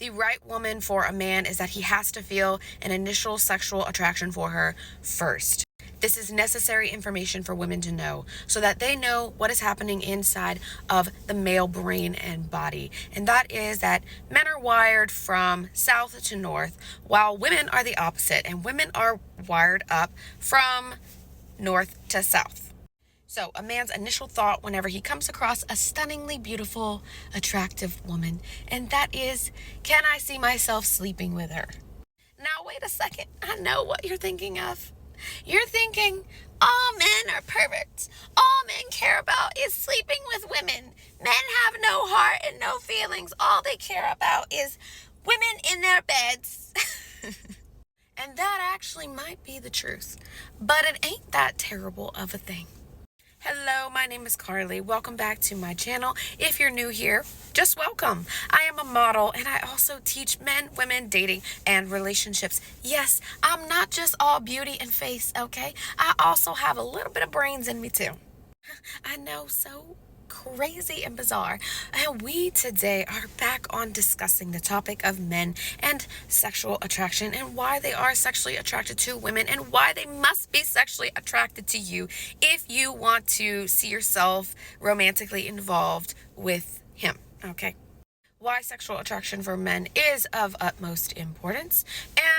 The right woman for a man is that he has to feel an initial sexual attraction for her first. This is necessary information for women to know so that they know what is happening inside of the male brain and body. And that is that men are wired from south to north, while women are the opposite, and women are wired up from north to south. So a man's initial thought whenever he comes across a stunningly beautiful, attractive woman, and that is, can I see myself sleeping with her? Now, wait a second. I know what you're thinking of. You're thinking, all men are perverts. All men care about is sleeping with women. Men have no heart and no feelings. All they care about is women in their beds. And that actually might be the truth. But it ain't that terrible of a thing. Hello, my name is Carly. Welcome back to my channel. If you're new here, just welcome. I am a model and I also teach men, women, dating, and relationships. Yes, I'm not just all beauty and face, okay? I also have a little bit of brains in me too. I know, so crazy and bizarre. And we today are back on discussing the topic of men and sexual attraction and why they are sexually attracted to women and why they must be sexually attracted to you if you want to see yourself romantically involved with him, okay? Why sexual attraction for men is of utmost importance,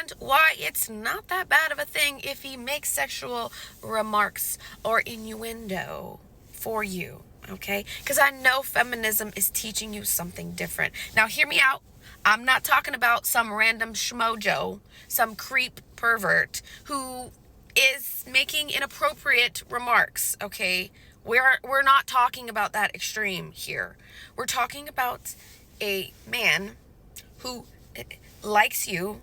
and why it's not that bad of a thing if he makes sexual remarks or innuendo for you, okay? Because I know feminism is teaching you something different. Now, hear me out. I'm not talking about some random schmojo, some creep pervert who is making inappropriate remarks, okay? We're not talking about that extreme here. We're talking about a man who likes you,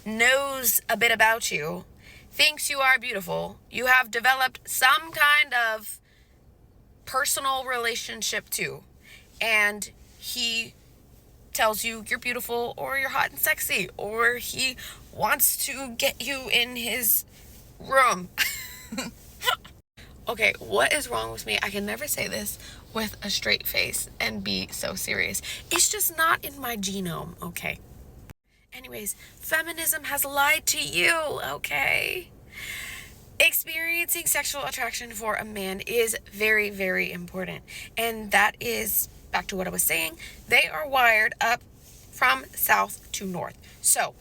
knows a bit about you, thinks you are beautiful, you have developed some kind of personal relationship too, and he tells you you're beautiful or you're hot and sexy, or he wants to get you in his room. Okay, what is wrong with me? I can never say this with a straight face and be so serious. It's just not in my genome, okay? Anyways, feminism has lied to you, okay? Experiencing sexual attraction for a man is very, very important. And that is, back to what I was saying, they are wired up from south to north. So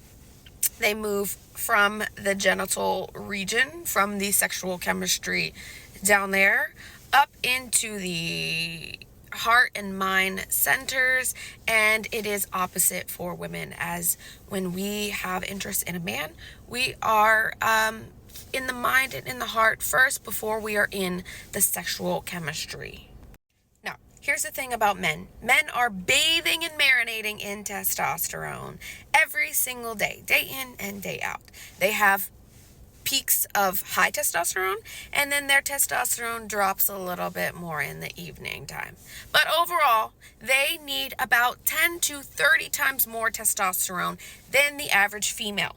they move from the genital region, from the sexual chemistry down there, up into the heart and mind centers, and it is opposite for women, as when we have interest in a man, we are in the mind and in the heart first before we are in the sexual chemistry. Now, here's the thing about men. Men are bathing and marinating in testosterone every single day, day in and day out. They have peaks of high testosterone, and then their testosterone drops a little bit more in the evening time. But overall, they need about 10 to 30 times more testosterone than the average female.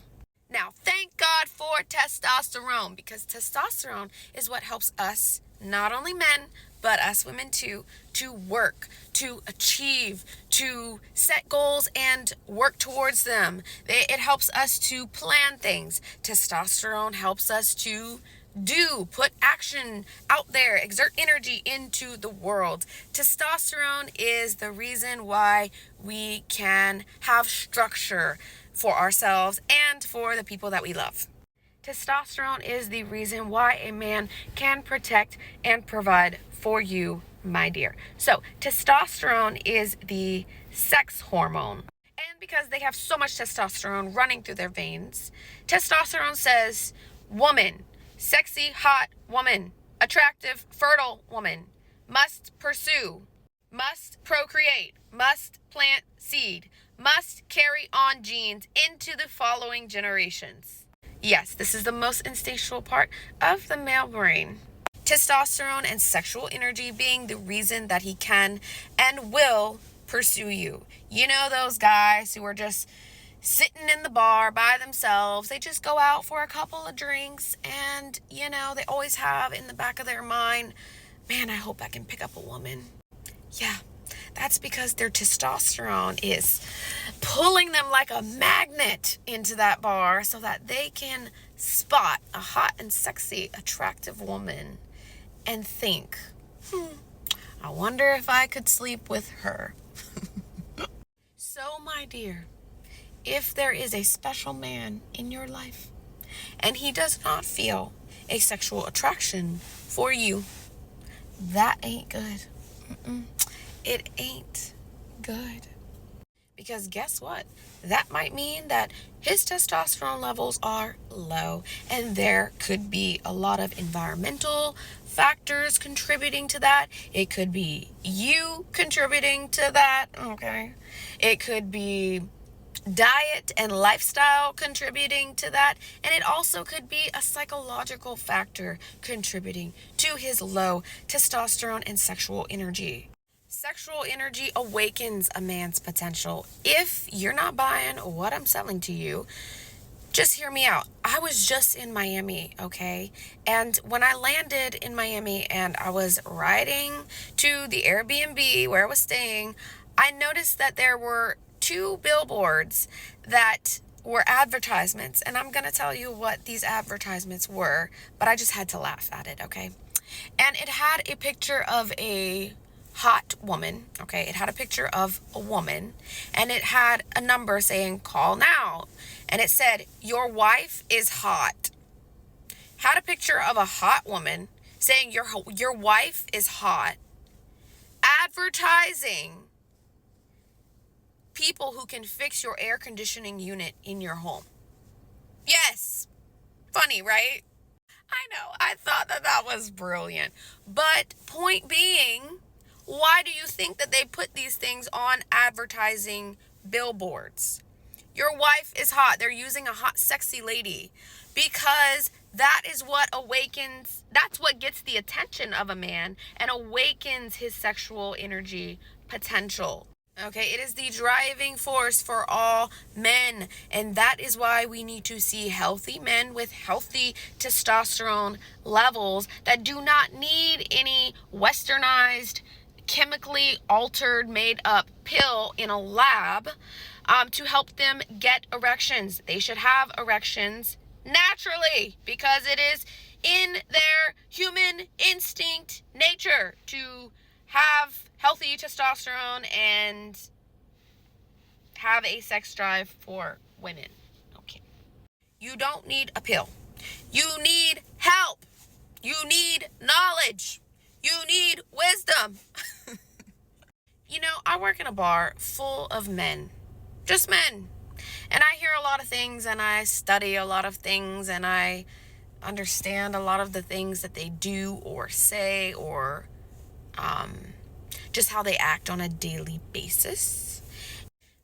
Now, thank God for testosterone, because testosterone is what helps us, not only men, but us women too, to work, to achieve, to set goals and work towards them. It helps us to plan things. Testosterone helps us to put action out there, exert energy into the world. Testosterone is the reason why we can have structure for ourselves and for the people that we love. Testosterone is the reason why a man can protect and provide for you, my dear. So, testosterone is the sex hormone. And because they have so much testosterone running through their veins, testosterone says, woman, sexy, hot woman, attractive, fertile woman, must pursue, must procreate, must plant seed, must carry on genes into the following generations. Yes, this is the most instinctual part of the male brain. Testosterone and sexual energy being the reason that he can and will pursue you. You know those guys who are just sitting in the bar by themselves. They just go out for a couple of drinks, and, you know, they always have in the back of their mind, man, I hope I can pick up a woman. Yeah, That's because their testosterone is pulling them like a magnet into that bar so that they can spot a hot and sexy, attractive woman and think, I wonder if I could sleep with her. So, my dear, if there is a special man in your life and he does not feel a sexual attraction for you, that ain't good. It ain't good. Because guess what? That might mean that his testosterone levels are low, and there could be a lot of environmental factors contributing to that. It could be you contributing to that, okay? It could be diet and lifestyle contributing to that, and it also could be a psychological factor contributing to his low testosterone and sexual energy. Sexual energy awakens a man's potential. If you're not buying what I'm selling to you, just hear me out. I was just in Miami, okay? And when I landed in Miami and I was riding to the Airbnb where I was staying, I noticed that there were 2 billboards that were advertisements. And I'm going to tell you what these advertisements were, but I just had to laugh at it, okay? And it had a picture of a hot woman, okay? It had a picture of a woman, and it had a number saying, call now. And it said, your wife is hot. Had a picture of a hot woman saying, your wife is hot. Advertising people who can fix your air conditioning unit in your home. Yes. Funny, right? I know. I thought that was brilliant. But point being, why do you think that they put these things on advertising billboards? Your wife is hot. They're using a hot, sexy lady because that is what awakens, that's what gets the attention of a man and awakens his sexual energy potential. Okay, it is the driving force for all men, and that is why we need to see healthy men with healthy testosterone levels that do not need any westernized, chemically altered, made up pill in a lab to help them get erections. They should have erections naturally because it is in their human instinct nature to have healthy testosterone and have a sex drive for women. Okay. You don't need a pill. You need help. You need knowledge. You need wisdom. You know, I work in a bar full of men. Just men. And I hear a lot of things and I study a lot of things and I understand a lot of the things that they do or say or just how they act on a daily basis.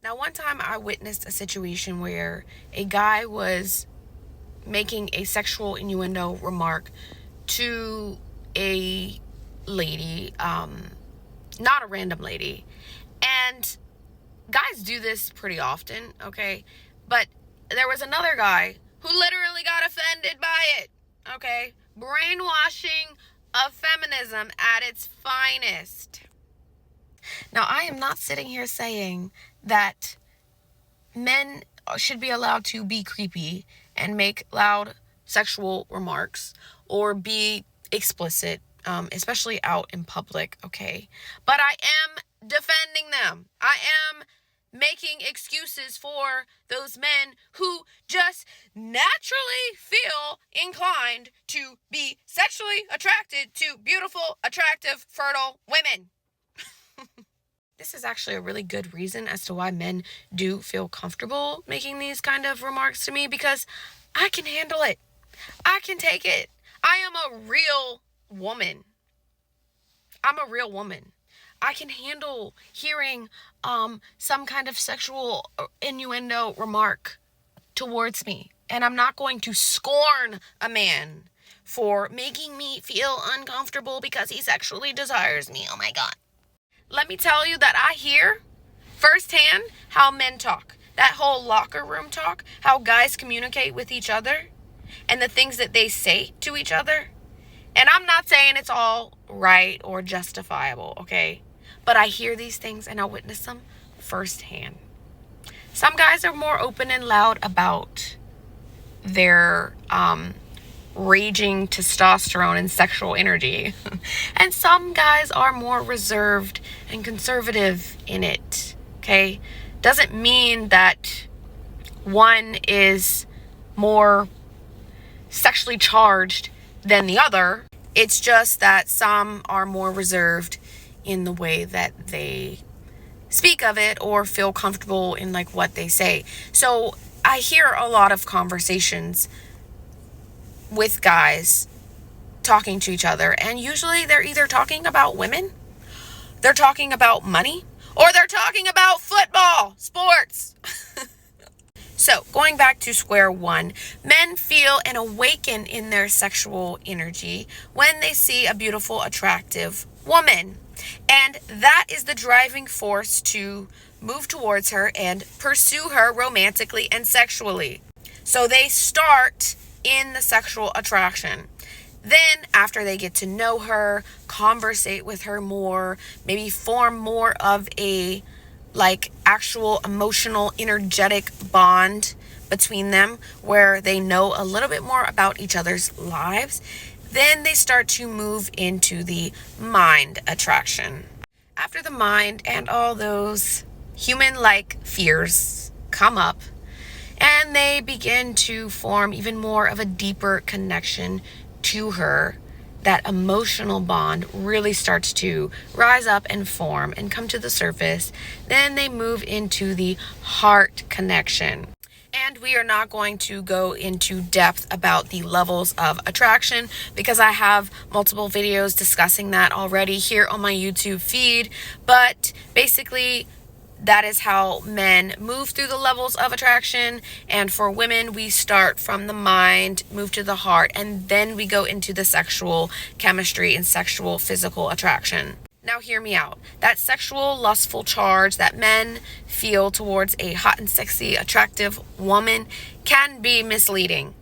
Now, one time I witnessed a situation where a guy was making a sexual innuendo remark to a lady, not a random lady. And guys do this pretty often, okay? But there was another guy who literally got offended by it, okay? Brainwashing of feminism at its finest. Now, I am not sitting here saying that men should be allowed to be creepy and make loud sexual remarks or be explicit, especially out in public, okay? But I am defending them. I am making excuses for those men who just naturally feel inclined to be sexually attracted to beautiful, attractive, fertile women. This is actually a really good reason as to why men do feel comfortable making these kind of remarks to me, because I can handle it. I can take it. I am a real woman. I'm a real woman. I can handle hearing some kind of sexual innuendo remark towards me. And I'm not going to scorn a man for making me feel uncomfortable because he sexually desires me. Oh my God. Let me tell you that I hear firsthand how men talk. That whole locker room talk, how guys communicate with each other and the things that they say to each other. And I'm not saying it's all right or justifiable, okay? but I hear these things and I witness them firsthand. Some guys are more open and loud about their raging testosterone and sexual energy. And some guys are more reserved and conservative in it. Okay? Doesn't mean that one is more sexually charged than the other. It's just that some are more reserved in the way that they speak of it or feel comfortable in like what they say. So I hear a lot of conversations with guys talking to each other, and usually they're either talking about women, they're talking about money, or they're talking about football, sports. So, going back to square one, men feel and awaken in their sexual energy when they see a beautiful, attractive woman. And that is the driving force to move towards her and pursue her romantically and sexually. So they start in the sexual attraction. Then, after they get to know her, conversate with her more, maybe form more of a actual emotional, energetic bond between them where they know a little bit more about each other's lives, then they start to move into the mind attraction. After the mind and all those human-like fears come up, and they begin to form even more of a deeper connection to her, that emotional bond really starts to rise up and form and come to the surface. Then they move into the heart connection. And we are not going to go into depth about the levels of attraction because I have multiple videos discussing that already here on my YouTube feed. But basically, that is how men move through the levels of attraction. And for women, we start from the mind, move to the heart, and then we go into the sexual chemistry and sexual physical attraction. Now hear me out. That sexual lustful charge that men feel towards a hot and sexy, attractive woman can be misleading.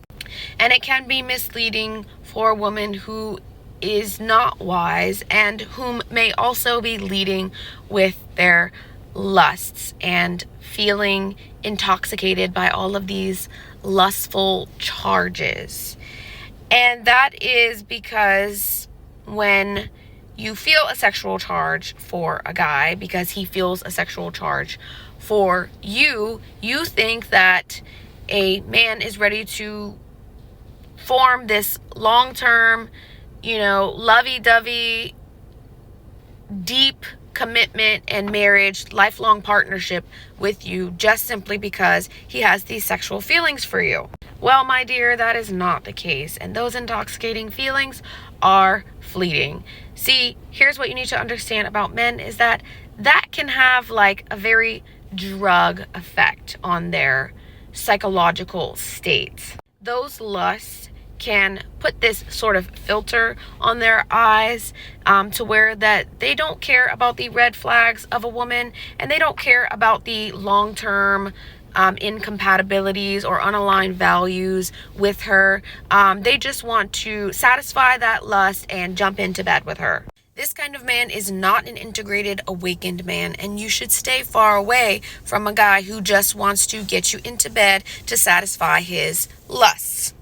And it can be misleading for a woman who is not wise and whom may also be leading with their lusts and feeling intoxicated by all of these lustful charges. And that is because when you feel a sexual charge for a guy because he feels a sexual charge for you, you think that a man is ready to form this long-term, lovey-dovey, deep commitment and marriage, lifelong partnership with you just simply because he has these sexual feelings for you. Well, my dear, that is not the case. And those intoxicating feelings are fleeting. See, here's what you need to understand about men is that can have a very drug effect on their psychological states. Those lusts can put this sort of filter on their eyes to where that they don't care about the red flags of a woman and they don't care about the long-term incompatibilities or unaligned values with her. They just want to satisfy that lust and jump into bed with her. This kind of man is not an integrated, awakened man, and you should stay far away from a guy who just wants to get you into bed to satisfy his lusts.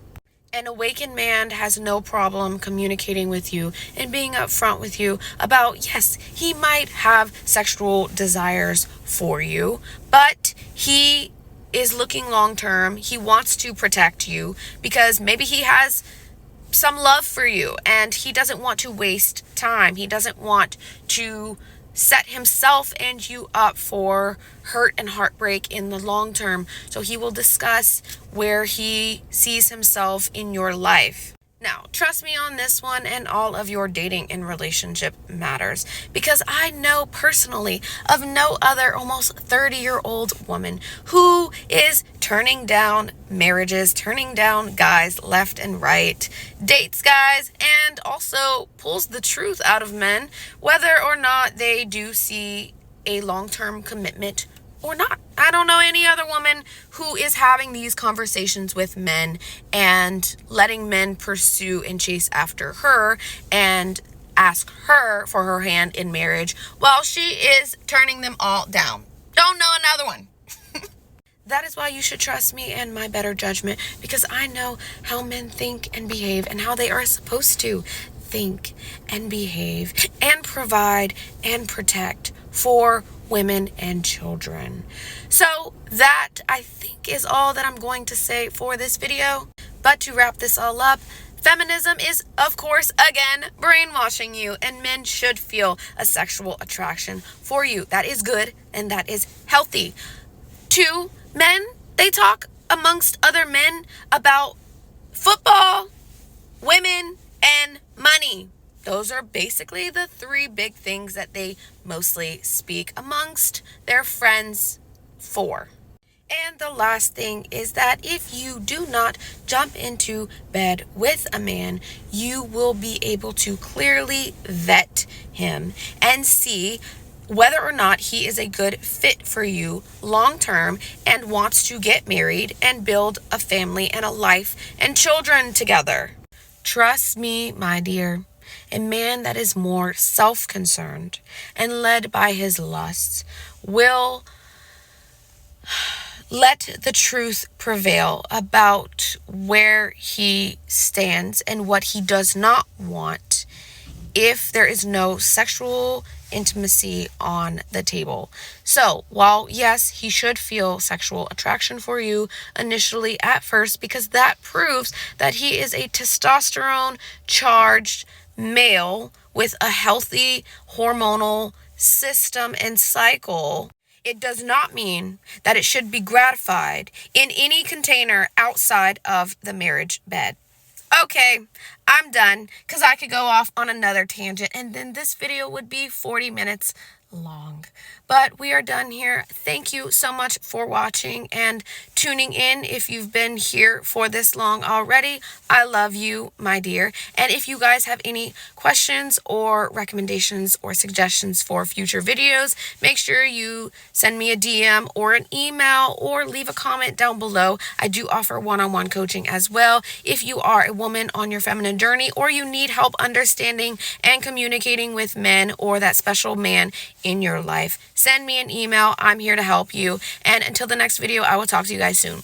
An awakened man has no problem communicating with you and being upfront with you about, yes, he might have sexual desires for you, but he is looking long term. He wants to protect you because maybe he has some love for you and he doesn't want to waste time. He doesn't want to set himself and you up for hurt and heartbreak in the long term. So he will discuss where he sees himself in your life. Now, trust me on this one and all of your dating and relationship matters, because I know personally of no other almost 30-year-old woman who is turning down marriages, turning down guys left and right, dates guys, and also pulls the truth out of men, whether or not they do see a long-term commitment or not. I don't know any other woman who is having these conversations with men and letting men pursue and chase after her and ask her for her hand in marriage while she is turning them all down. Don't know another one. That is why you should trust me and my better judgment, because I know how men think and behave and how they are supposed to think and behave and provide and protect for women and children. So that, I think, is all that I'm going to say for this video. But to wrap this all up, feminism is, of course, again, brainwashing you, and men should feel a sexual attraction for you. That is good and that is healthy. 2, men, they talk amongst other men about football, women, and money. Those are basically the 3 big things that they mostly speak amongst their friends for. And the last thing is that if you do not jump into bed with a man, you will be able to clearly vet him and see whether or not he is a good fit for you long term and wants to get married and build a family and a life and children together. Trust me, my dear, a man that is more self-concerned and led by his lusts will let the truth prevail about where he stands and what he does not want if there is no sexual intimacy on the table. So, while yes, he should feel sexual attraction for you initially at first, because that proves that he is a testosterone charged male with a healthy hormonal system and cycle, it does not mean that it should be gratified in any container outside of the marriage bed. Okay, I'm done, because I could go off on another tangent and then this video would be 40 minutes long. But we are done here. Thank you so much for watching and tuning in. If you've been here for this long already, I love you, my dear. And if you guys have any questions or recommendations or suggestions for future videos, make sure you send me a DM or an email or leave a comment down below. I do offer one-on-one coaching as well. If you are a woman on your feminine journey or you need help understanding and communicating with men or that special man in your life, send me an email. I'm here to help you. And until the next video, I will talk to you guys soon.